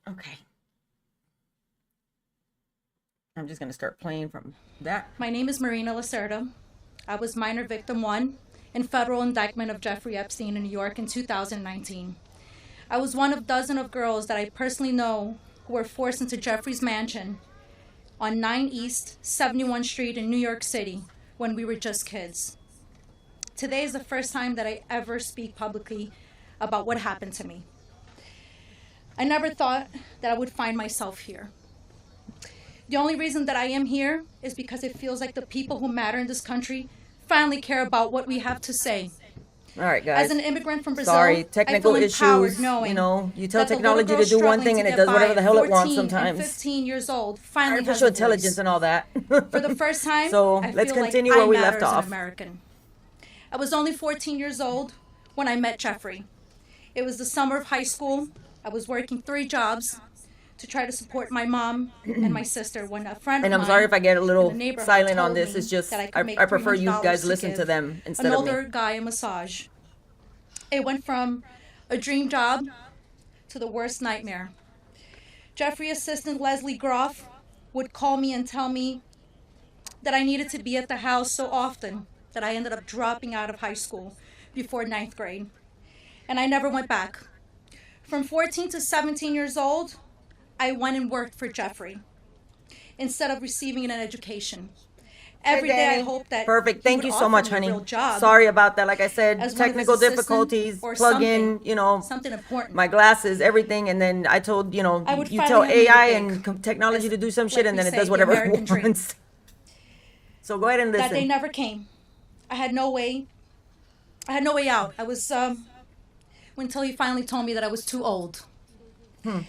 Okay. I'm just going to start playing from that. My name is Marina Lacerda. I was minor victim one in federal indictment of Jeffrey Epstein in New York in 2019. I was one of dozens of girls that I personally know who were forced into Jeffrey's mansion on 9 East 71 Street in New York City when we were just kids. Today is the first time that I ever speak publicly about what happened to me. I never thought that I would find myself here. The only reason that I am here is because it feels like the people who matter in this country finally care about what we have to say. All right, guys. As an immigrant from Brazil, Sorry, technical I feel empowered issues. knowing You tell that the technology little to do girl one thing struggling and to it get does whatever by the hell it 14 wants and sometimes. 15 years old finally has Artificial a voice. intelligence and all that. For the first time, So I let's feel continue like where I we matter left as off. an American. I was only 14 years old when I met Jeffrey. It was the summer of high school. I was working 3 jobs to try to support my mom and my sister when a friend And of I'm mine sorry if I get a in the little neighborhood silent on told this. me It's just that I could make I prefer you $300 guys to listen to give them instead an of me. older guy a massage. It went from a dream job to the worst nightmare. Jeffrey assistant Leslie Groff would call me and tell me that I needed to be at the house so often that I ended up dropping out of high school before 9th grade. And I never went back. From 14 to 17 years old, I went and worked for Jeffrey instead of receiving an education. Every day I hoped that Perfect. he Thank would you so offer much, me a honey. real job Sorry about that. Like I said, as one of his technical assistants difficulties. or Plug something, in, something important. my glasses, everything, and then I told, I would you tell finally have made it AI big, and technology as, to do some shit, like and we then it say, does the whatever it American dream. wants. So go ahead and That day listen. never came. I had no way. I had no way out. I was until he finally told me that I was too old. Too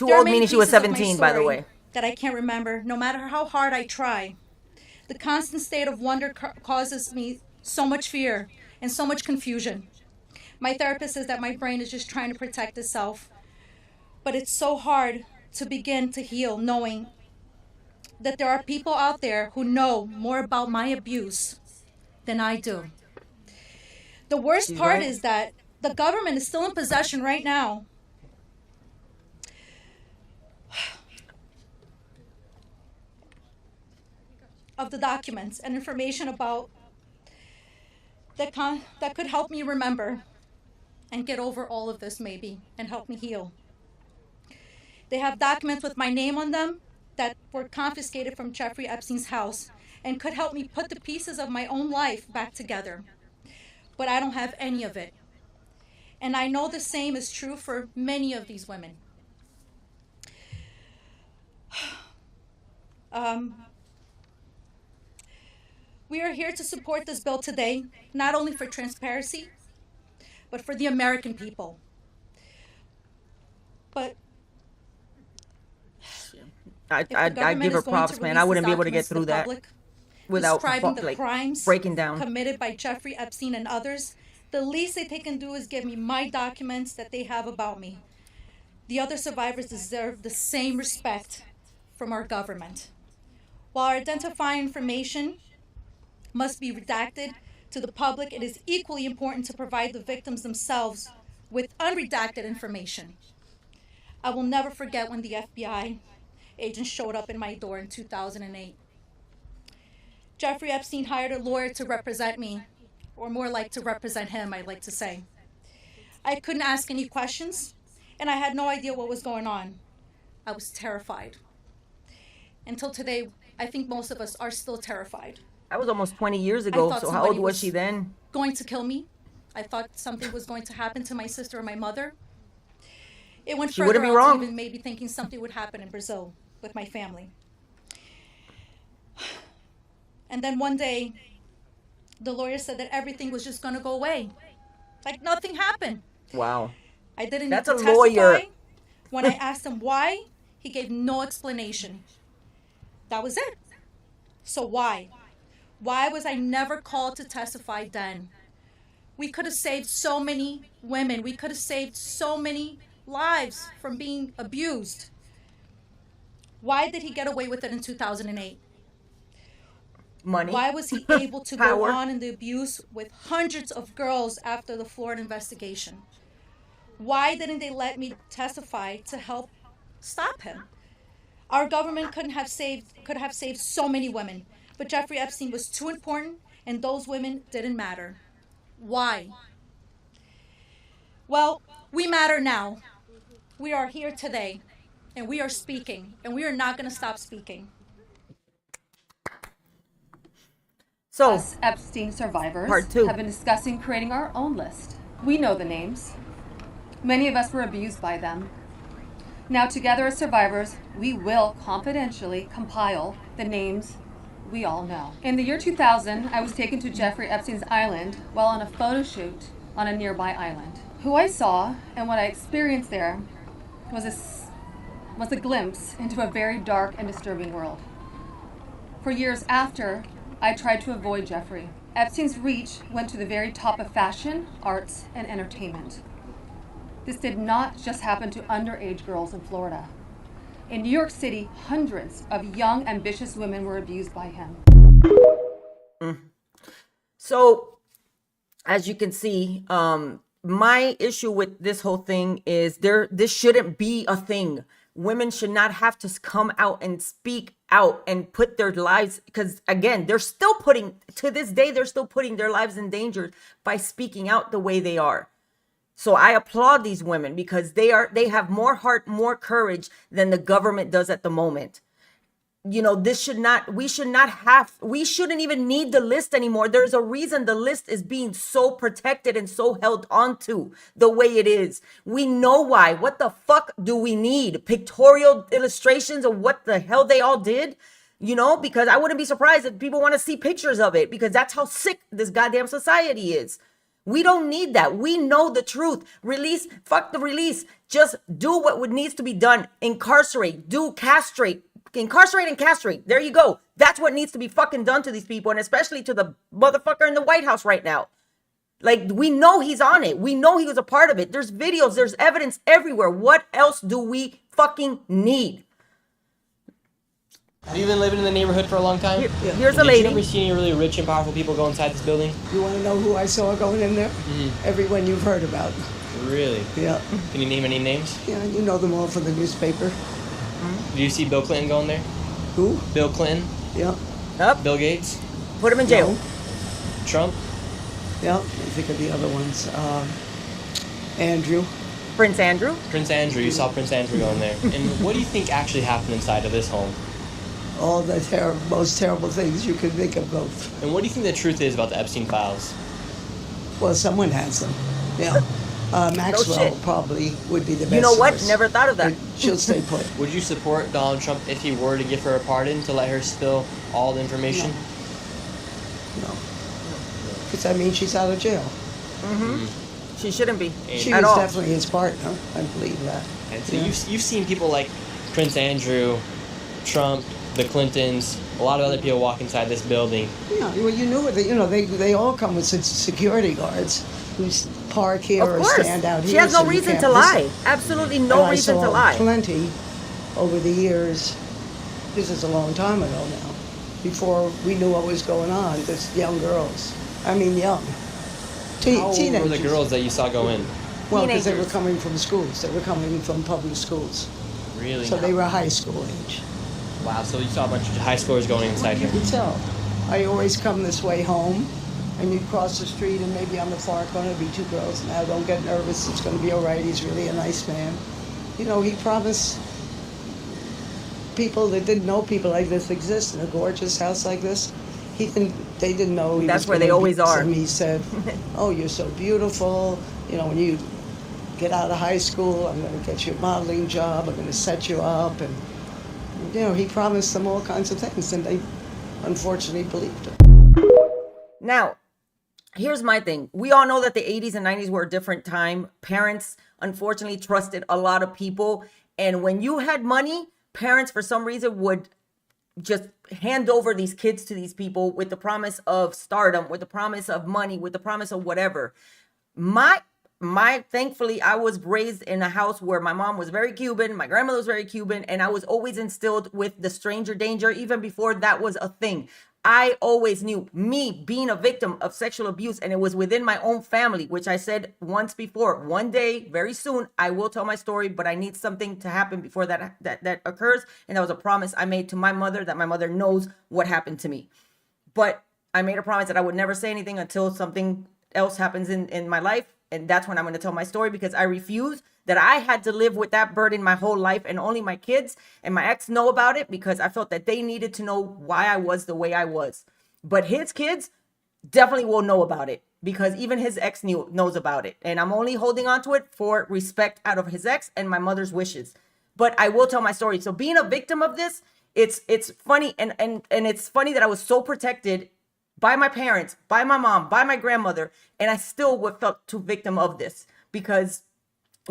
There are old, many meaning she was pieces of my 17, by the story way. that I can't remember, no matter how hard I try. The constant state of wonder causes me so much fear and so much confusion. My therapist says that my brain is just trying to protect itself, but it's so hard to begin to heal knowing that there are people out there who know more about my abuse than I do. The worst She's part right. is that the government is still in possession right now of the documents and information about that could help me remember and get over all of this maybe and help me heal. They have documents with my name on them that were confiscated from Jeffrey Epstein's house and could help me put the pieces of my own life back together. But I don't have any of it. And I know the same is true for many of these women. We are here to support this bill today, not only for transparency, but for the American people. But if the I'd government give her is going to props, man. I release these wouldn't be able to get documents to the through that public, without describing the like crimes breaking down. committed by Jeffrey Epstein and others, the least that they can do is give me my documents that they have about me. The other survivors deserve the same respect from our government. While identifying information must be redacted to the public, it is equally important to provide the victims themselves with unredacted information. I will never forget when the FBI agent showed up in my door in 2008. Jeffrey Epstein hired a lawyer to represent me, or more like to represent him, I like to say. I couldn't ask any questions, and I had no idea what was going on. I was terrified. Until today, I think most of us are still terrified. That was almost 20 years I ago. thought So how old somebody was she then? going to kill me. I thought something was going to happen to my sister or my mother. It went She further wouldn't be out to wrong. even maybe thinking something would happen in Brazil with my family. And then one day, the lawyer said that everything was just going to go away. Like nothing happened. Wow. I didn't need That's to a testify. lawyer. When I asked him why, he gave no explanation. That was it. So why? Why was I never called to testify then? We could have saved so many women. We could have saved so many lives from being abused. Why did he get away with it in 2008? Money. Why was he able to go Power. on in the abuse with hundreds of girls after the Florida investigation? Why didn't they let me testify to help stop him? Our government could have saved so many women, but Jeffrey Epstein was too important and those women didn't matter. Why? Well, we matter now. We are here today and we are speaking and we are not going to stop speaking. So, Us Epstein survivors Part two. have been discussing creating our own list. We know the names. Many of us were abused by them. Now, together as survivors, we will confidentially compile the names we all know. In the year 2000, I was taken to Jeffrey Epstein's island while on a photo shoot on a nearby island. Who I saw and what I experienced there was a glimpse into a very dark and disturbing world. For years after, I tried to avoid Jeffrey. Epstein's reach went to the very top of fashion, arts, and entertainment. This did not just happen to underage girls in Florida. In New York City, hundreds of young, ambitious women were abused by him. So, as you can see, my issue with this whole thing is this shouldn't be a thing. Women should not have to come out and speak out and put their lives, because again, they're still putting their lives in danger by speaking out the way they are. So I applaud these women because they have more heart, more courage than the government does at the moment. You know, we shouldn't even need the list anymore. There's a reason the list is being so protected and so held onto the way it is. We know why. What the fuck do we need? Pictorial illustrations of what the hell they all did? You know, because I wouldn't be surprised if people want to see pictures of it, because that's how sick this goddamn society is. We don't need that. We know the truth. Release, fuck the release. Just do what needs to be done. Incarcerate, incarcerate and castrate. There you go. That's what needs to be fucking done to these people, and especially to the motherfucker in the White House right now. Like, we know he's on it. We know he was a part of it. There's videos, there's evidence everywhere. What else do we fucking need? Have you been living in the neighborhood for a long time? Here's a lady. Did you ever see any really rich and powerful people go inside this building? You want to know who I saw going in there? Everyone you've heard about. Really? Yeah. Can you name any names? Yeah, you know them all from the newspaper. Do you see Bill Clinton going there? Who? Bill Clinton? Yeah. Up, Bill Gates? put him in jail. No. Trump? Yeah, I think of the other ones. Andrew. Prince Andrew. Prince Andrew. You saw Prince Andrew going there. And what do you think actually happened inside of this home? All the most terrible things you could think of both. And what do you think the truth is about the Epstein files? Well, someone has them. Yeah. Maxwell shit. probably would be the best. You know what? source. Never thought of that. But she'll stay put. Would you support Donald Trump if he were to give her a pardon to let her spill all the information? No. Because, I mean, she's out of jail. She shouldn't be She at was all. definitely his partner. I believe that. And so Yeah. you've seen people like Prince Andrew, Trump, the Clintons, a lot of other people walk inside this building. Yeah, well, you knew it. You know, they all come with security guards who park here Of or course. stand out here. She has no so you reason can't to miss lie. it. Absolutely And no I reason to saw lie. plenty over the years. This is a long time ago now. Before we knew what was going on, just young girls. I mean, young. How old Teenagers. were the girls that you saw go in? Well, because they were Teenagers. coming from schools. They were coming from public schools. Really? So they were high school age. Wow, so you saw a bunch of high schoolers going inside You here. could tell. I always come this way home, and you'd cross the street, and maybe on the far corner would be two girls. Now, don't get nervous. It's going to be all right. He's really a nice man. You know, he promised people that didn't know people like this exist in a gorgeous house like this. They didn't know he That's was where gonna they always be are. some. He said, "Oh, you're so beautiful. You know, when you get out of high school, I'm going to get you a modeling job. I'm going to set you up." And you know, he promised them all kinds of things, and they unfortunately believed him. Now, here's my thing. We all know that the 80s and 90s were a different time. Parents, unfortunately, trusted a lot of people. And when you had money, parents, for some reason, would just hand over these kids to these people with the promise of stardom, with the promise of money, with the promise of whatever. Thankfully, I was raised in a house where my mom was very Cuban, my grandmother was very Cuban, and I was always instilled with the stranger danger, even before that was a thing. I always knew, me being a victim of sexual abuse, and it was within my own family, which I said once before, one day, very soon, I will tell my story, but I need something to happen before that occurs. And that was a promise I made to my mother, that my mother knows what happened to me. But I made a promise that I would never say anything until something else happens in my life. And that's when I'm going to tell my story, because I refuse that I had to live with that burden my whole life, and only my kids and my ex know about it, because I felt that they needed to know why I was the way I was. But his kids definitely will know about it, because even his ex knows about it. And I'm only holding on to it for respect out of his ex and my mother's wishes. But I will tell my story. So being a victim of this, it's funny, and it's funny that I was so protected by my parents, by my mom, by my grandmother, and I still felt too victim of this, because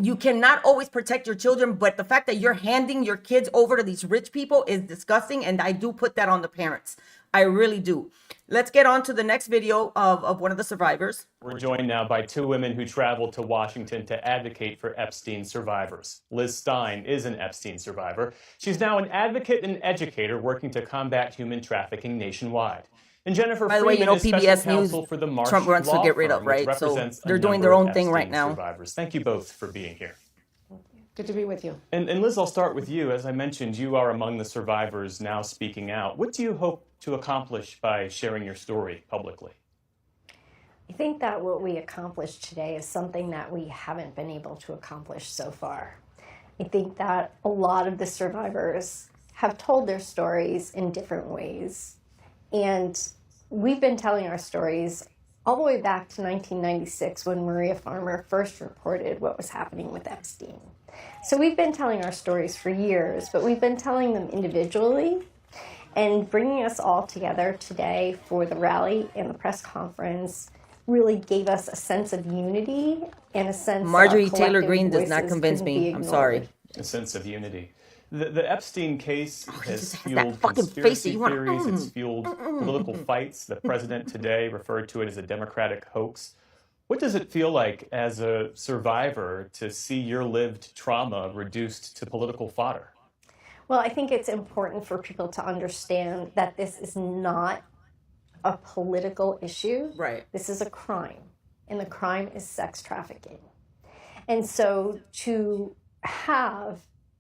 you cannot always protect your children, but the fact that you're handing your kids over to these rich people is disgusting, and I do put that on the parents. I really do. Let's get on to the next video of one of the survivors. We're joined now by two women who traveled to Washington to advocate for Epstein survivors. Liz Stein is an Epstein survivor. She's now an advocate and educator working to combat human trafficking nationwide. And Jennifer By the way, Freeman you know, is PBS special counsel News, for the Marsh Trump wants to Law get rid of, Firm, which right? So represents a they're doing number their of own thing right Epstein now. survivors. Thank you both for being here. Good to be with you. And Liz, I'll start with you. As I mentioned, you are among the survivors now speaking out. What do you hope to accomplish by sharing your story publicly? I think that what we accomplished today is something that we haven't been able to accomplish so far. I think that a lot of the survivors have told their stories in different ways. And we've been telling our stories all the way back to 1996, when Maria Farmer first reported what was happening with Epstein. So we've been telling our stories for years, but we've been telling them individually, and bringing us all together today for the rally and the press conference really gave us a sense of unity and a sense Marjorie that our Taylor collective Greene does not voices convince couldn't be me. I'm ignored. sorry. A sense of unity. The Epstein case he has just has that fueled fucking face that conspiracy you wanna- theories. It's fueled political fights. The president today referred to it as a Democratic hoax. What does it feel like as a survivor to see your lived trauma reduced to political fodder? Well, I think it's important for people to understand that this is not a political issue. Right. This is a crime, and the crime is sex trafficking. And so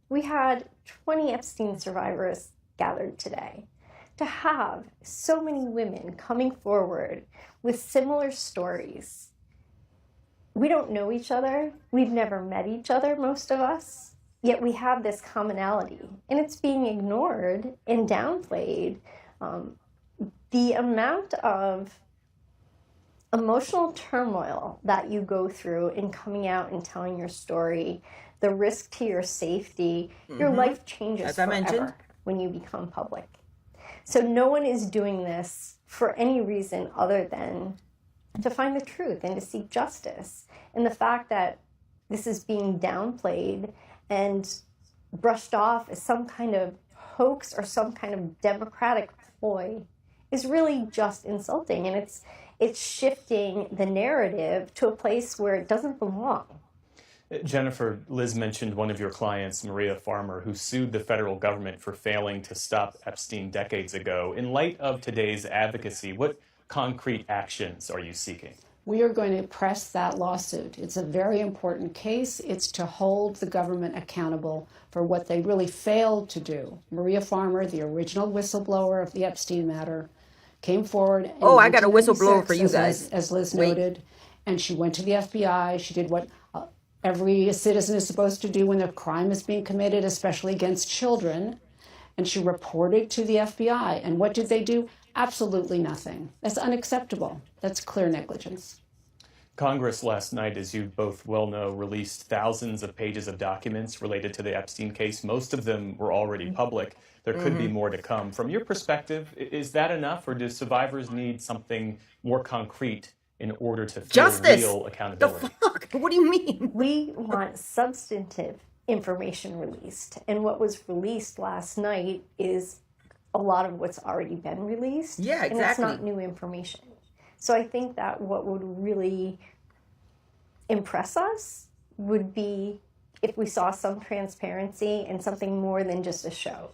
we had 20 Epstein survivors gathered today. To have so many women coming forward with similar stories. We don't know each other. We've never met each other, most of us. Yet we have this commonality, and it's being ignored and downplayed. The amount of emotional turmoil that you go through in coming out and telling your story, the risk to your safety, your life changes As I forever mentioned. when you become public. So no one is doing this for any reason other than to find the truth and to seek justice. And the fact that this is being downplayed and brushed off as some kind of hoax or some kind of democratic ploy is really just insulting. And it's shifting the narrative to a place where it doesn't belong. Jennifer, Liz mentioned one of your clients, Maria Farmer, who sued the federal government for failing to stop Epstein decades ago. In light of today's advocacy, what concrete actions are you seeking? We are going to press that lawsuit. It's a very important case. It's to hold the government accountable for what they really failed to do. Maria Farmer, the original whistleblower of the Epstein matter, came forward. Oh, I got a whistleblower for you 1996, guys. As Liz Wait. noted, and she went to the FBI. She did what every citizen is supposed to do when a crime is being committed, especially against children. And she reported to the FBI. And what did they do? Absolutely nothing. That's unacceptable. That's clear negligence. Congress last night, as you both well know, released thousands of pages of documents related to the Epstein case. Most of them were already public. There could be more to come. From your perspective, is that enough, or do survivors need something more concrete in order to feel Justice. real The accountability? fuck? What do you mean? We want substantive information released. And what was released last night is a lot of what's already been released. Yeah, And it's exactly. not new information. So I think that what would really impress us would be if we saw some transparency and something more than just a show.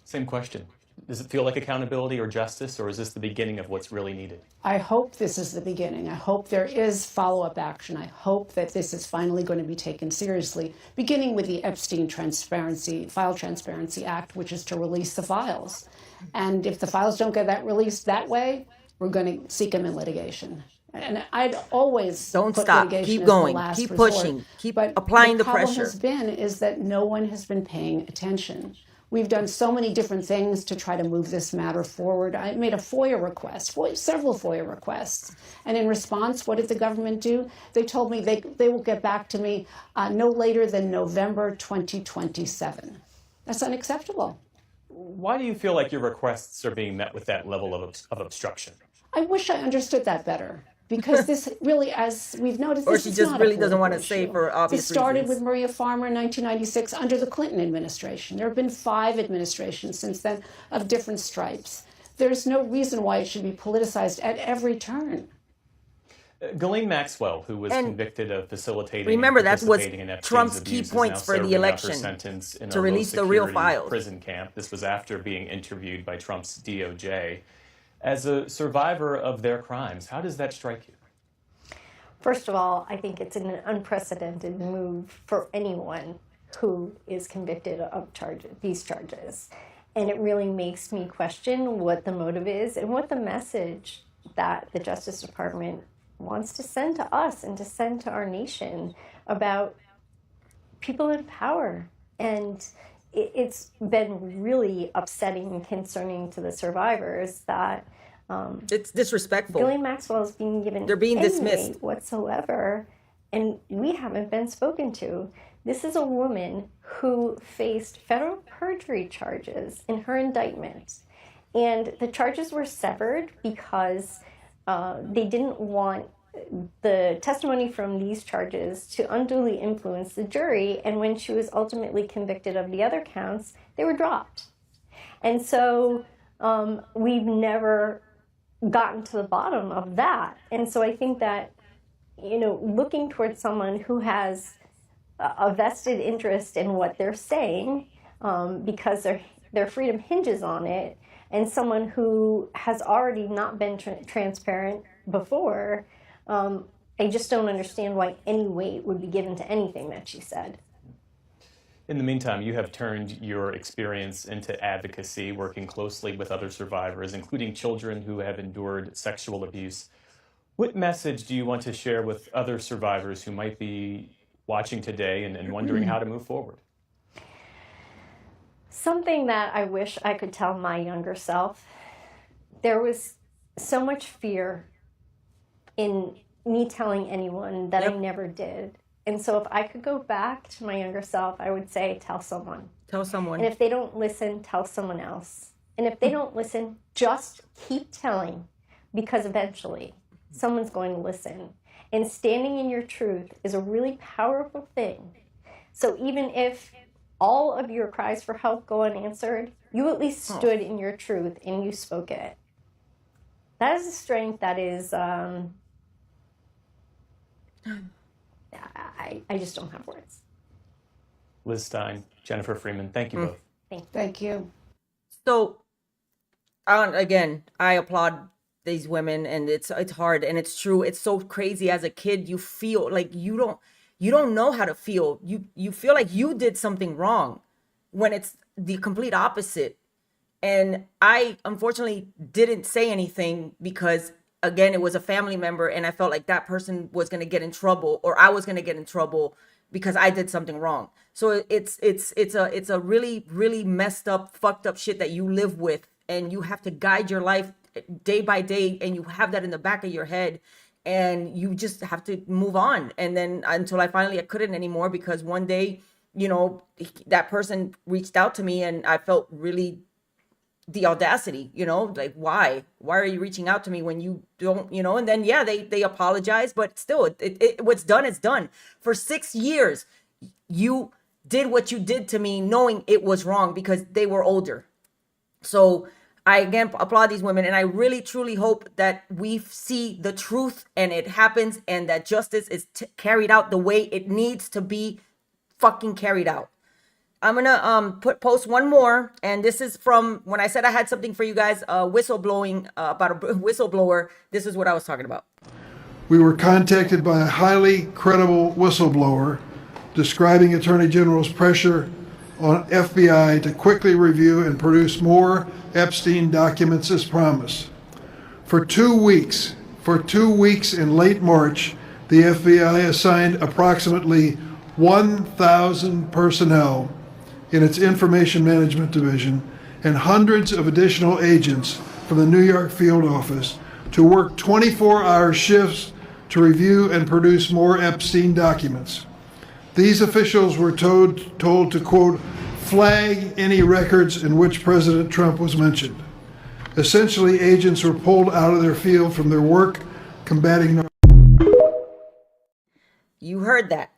Same question. Does it feel like accountability or justice, or is this the beginning of what's really needed? I hope this is the beginning. I hope there is follow-up action. I hope that this is finally going to be taken seriously, beginning with the Epstein File Transparency Act, which is to release the files. And if the files don't get that released that way, we're going to seek them in litigation. And I'd always Don't put stop. litigation Keep as going. the last Keep resort. pushing. Keep But applying the the problem pressure. has been is that no one has been paying attention. We've done so many different things to try to move this matter forward. I made a FOIA request, several FOIA requests. And in response, what did the government do? They told me they will get back to me no later than November 2027. That's unacceptable. Why do you feel like your requests are being met with that level of obstruction? I wish I understood that better. Because this really, as we've noticed, Or this she is just not really a doesn't want to political say issue. for obvious This started reasons. with Maria Farmer in 1996 under the Clinton administration. There have been 5 administrations since then of different stripes. There's no reason why it should be politicized at every turn. Ghislaine Maxwell, who was And convicted of facilitating remember, and that was participating in Epstein's Trump's key abuse, points is now for the serving out her election, sentence in to a release the real low-security files. prison camp. This was after being interviewed by Trump's DOJ. As a survivor of their crimes, how does that strike you? First of all, I think it's an unprecedented move for anyone who is convicted of these charges. And it really makes me question what the motive is and what the message that the Justice Department wants to send to us and to send to our nation about people in power. And it's been really upsetting and concerning to the survivors that It's disrespectful. Ghislaine Maxwell is being given They're being any dismissed. weight whatsoever, and we haven't been spoken to. This is a woman who faced federal perjury charges in her indictment, and the charges were severed because they didn't want the testimony from these charges to unduly influence the jury, and when she was ultimately convicted of the other counts, they were dropped. And so we've never gotten to the bottom of that. And so I think that, looking towards someone who has a vested interest in what they're saying, because their freedom hinges on it, and someone who has already not been transparent before, I just don't understand why any weight would be given to anything that she said. In the meantime, you have turned your experience into advocacy, working closely with other survivors, including children who have endured sexual abuse. What message do you want to share with other survivors who might be watching today and wondering how to move forward? Something that I wish I could tell my younger self. There was so much fear in me telling anyone that I never did. And so if I could go back to my younger self, I would say, tell someone. Tell someone. And if they don't listen, tell someone else. And if they don't listen, just keep telling, because eventually someone's going to listen. And standing in your truth is a really powerful thing. So even if all of your cries for help go unanswered, you at least stood in your truth and you spoke it. That is a strength that is... I just don't have words. Liz Stein, Jennifer Freeman, thank you both. Thank you. So, again, I applaud these women, and it's hard, and it's true. It's so crazy. As a kid, you feel like you don't know how to feel. You feel like you did something wrong, when it's the complete opposite. And I unfortunately didn't say anything because, again, it was a family member, and I felt like that person was going to get in trouble, or I was going to get in trouble because I did something wrong. So it's a really, really messed up, fucked up shit that you live with, and you have to guide your life day by day, and you have that in the back of your head, and you just have to move on. And then until I couldn't anymore, because one day, that person reached out to me, and I felt really the audacity, like, why are you reaching out to me when you don't, and then, they apologize, but still, what's done is done. For 6 years, you did what you did to me, knowing it was wrong, because they were older. So I, again, applaud these women, and I really, truly hope that we see the truth, and it happens, and that justice is carried out the way it needs to be fucking carried out. I'm gonna post one more, and this is from when I said I had something for you guys, whistleblowing about a whistleblower. This is what I was talking about. We were contacted by a highly credible whistleblower describing Attorney General's pressure on FBI to quickly review and produce more Epstein documents as promised. For 2 weeks in late March, the FBI assigned approximately 1,000 personnel in its Information Management Division and hundreds of additional agents from the New York field office to work 24-hour shifts to review and produce more Epstein documents. These officials were told to, quote, flag any records in which President Trump was mentioned. Essentially, agents were pulled out of their field from their work combating. You heard that.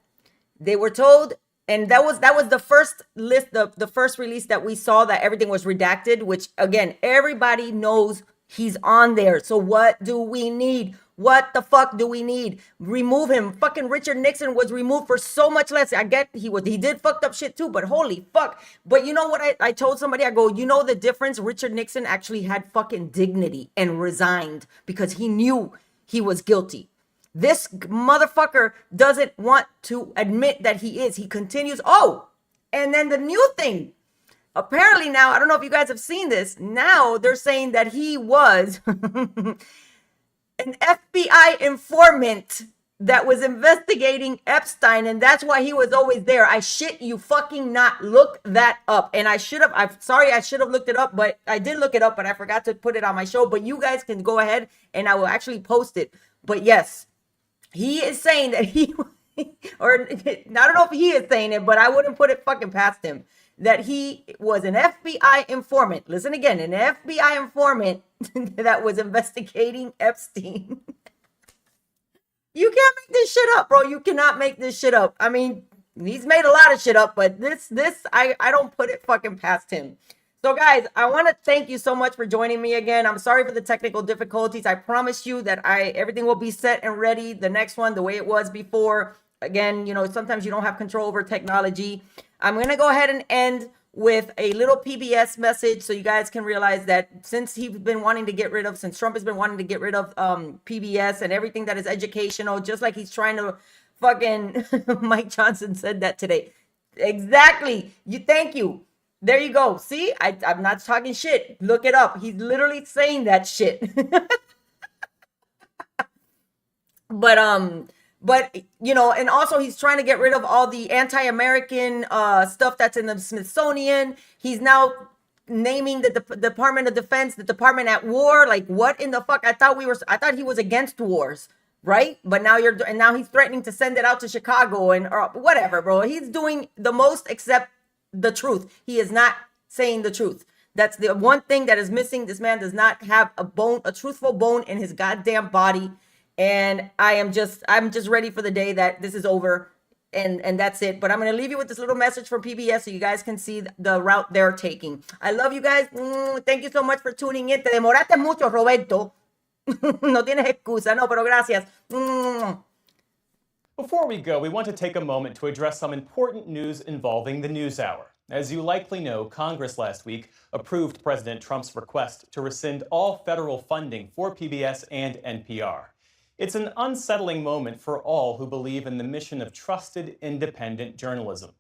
They were told, and that was the first list, the first release that we saw that everything was redacted, which again, everybody knows he's on there. So what do we need? What the fuck do we need? Remove him. Fucking Richard Nixon was removed for so much less. I get he did fucked up shit too, but holy fuck. But you know what I told somebody? I go, you know the difference? Richard Nixon actually had fucking dignity and resigned because he knew he was guilty. This motherfucker doesn't want to admit that he is. He continues. Oh, and then the new thing. Apparently now, I don't know if you guys have seen this. Now they're saying that he was an FBI informant that was investigating Epstein, and that's why he was always there. I shit you fucking not. Look that up. And I should have, I should have looked it up, but I did look it up, but I forgot to put it on my show. But you guys can go ahead and I will actually post it. But yes, he is saying that he, or I don't know if he is saying it, but I wouldn't put it fucking past him, that he was an FBI informant. Listen again, an FBI informant that was investigating Epstein. You can't make this shit up, bro. You cannot make this shit up. I mean, he's made a lot of shit up, but this, I don't put it fucking past him. So guys, I want to thank you so much for joining me again. I'm sorry for the technical difficulties. I promise you that everything will be set and ready. The next one, the way it was before. Again, you know, sometimes you don't have control over technology. I'm going to go ahead and end with a little PBS message so you guys can realize that since Trump has been wanting to get rid of PBS and everything that is educational, just like he's trying to fucking, Mike Johnson said that today. Exactly. Thank you. There you go. See, I'm not talking shit. Look it up. He's literally saying that shit. But, you know, and also he's trying to get rid of all the anti-American stuff that's in the Smithsonian. He's now naming the Department of Defense, the Department at War. Like, what in the fuck? I thought he was against wars, right? But now now he's threatening to send it out to Chicago or whatever, bro. He's doing the most except the truth. He is not saying the truth. That's the one thing that is missing. This man does not have a truthful bone in his goddamn body. And I'm just ready for the day that this is over and that's it. But I'm going to leave you with this little message from PBS so you guys can see the route they're taking. I love you guys. Thank you so much for tuning in. Te demoraste mucho, Roberto. No tienes excusa. No, pero gracias. Before we go, we want to take a moment to address some important news involving the NewsHour. As you likely know, Congress last week approved President Trump's request to rescind all federal funding for PBS and NPR. It's an unsettling moment for all who believe in the mission of trusted, independent journalism.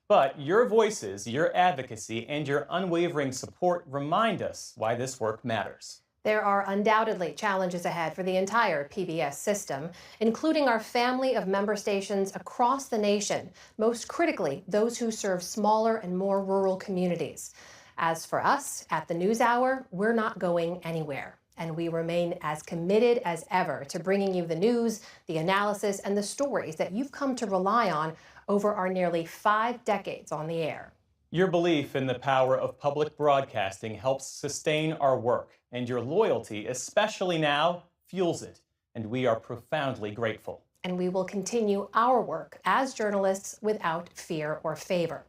But your voices, your advocacy, and your unwavering support remind us why this work matters. There are undoubtedly challenges ahead for the entire PBS system, including our family of member stations across the nation, most critically, those who serve smaller and more rural communities. As for us, at the NewsHour, we're not going anywhere. And we remain as committed as ever to bringing you the news, the analysis, and the stories that you've come to rely on over our nearly 5 decades on the air. Your belief in the power of public broadcasting helps sustain our work, and your loyalty, especially now, fuels it. And we are profoundly grateful. And we will continue our work as journalists without fear or favor.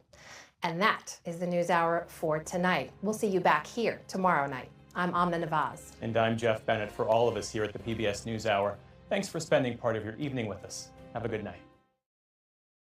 And that is the NewsHour for tonight. We'll see you back here tomorrow night. I'm Amna Nawaz. And I'm Jeff Bennett. For all of us here at the PBS NewsHour, thanks for spending part of your evening with us. Have a good night.